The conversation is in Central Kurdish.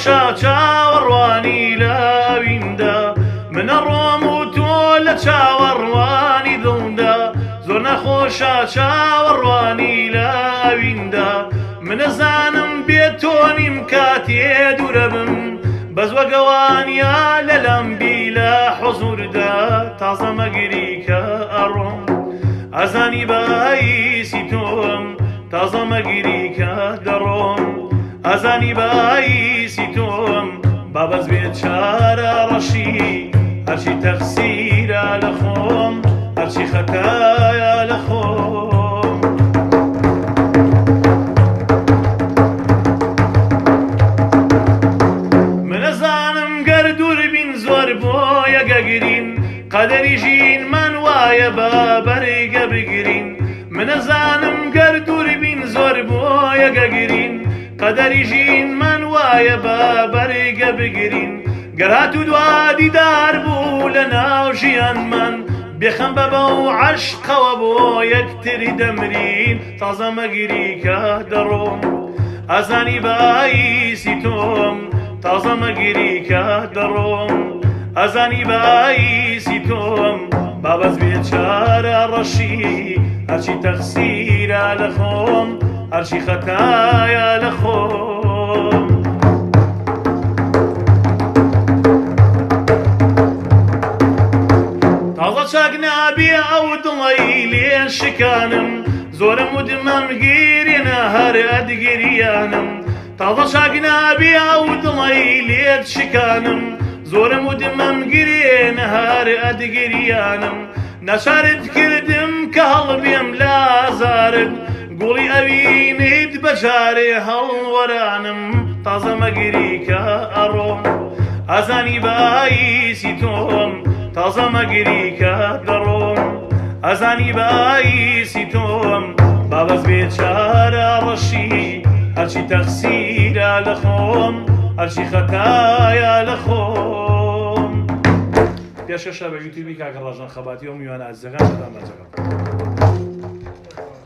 نەخۆشە چاوەڕوانی لاویندا منە ڕۆم و تۆ لە چاوەڕوانی دڵدا زۆر نەخۆشە چاوەڕوانی لاویندا منەزانم بێت تۆ نیم کاتێ دوورە بم بەزوەگەوانیا لەلام بی لە حوزوردا تازە مەگریکە ئەڕۆم ئەزانی بەئیسی تۆم تازە مەگریکە دەڕۆم ئەزانی بەئیسی تۆم بابەز بێت چارە ڕەشی هەرچی تەقسیرە لە خۆم هەرچی خەتایە لە خۆم منەزانم گەر دووربین زۆر بۆ یەگەگرین قەدەری ژینمان وایە بە بەرگە بگرین منەزانم گەر دووربین زۆر بۆ یەگەگرین قەدەری ژینمان وایە بە بەرگە بگرین گەر هاتوو دوا دیدار بوو لە ناو ژیانمان بێخەم بەبە و عەشقەوە بۆ یەکتری دەمرین تازە مەگریکە دەڕۆم ئەزانی بەئیسی تۆم تازە مەگریکە دەڕۆم ئەزانی بەئیسی تۆم بابەز بێت چارە ڕەشی هەرچی تەقسیرە لە خۆم هەرچی خەتایە لە خۆم تازە چاک نابێ ئەو دڵی لێ شکانم زۆرم و دمەم گیرێنە هەر ئەدگریانم تازە چاک نابێ ئەو دڵی لێت شکانم زۆرم و دمەم گرێنە هەر ئەدگریانم نەچارت کردم کە هەڵبێم لازارت گوڵی ئەوینیت بەجارێ هەڵوەرانم تازە مەگریکە ئەڕۆم ئەزانی بەئیسی تۆم تازە مەگریکە دەڕۆم ئەزانی بەئیسی تۆم بابەز بێت چارە ڕەشی هەرچی تەقسیرە لە خۆم هەرچی خەتایە لە خۆم پێشکەشە بە یوتیوبی کاکە ڕەژان خەباتی و میوانە ئازیزەکان شتان بەرجەکەم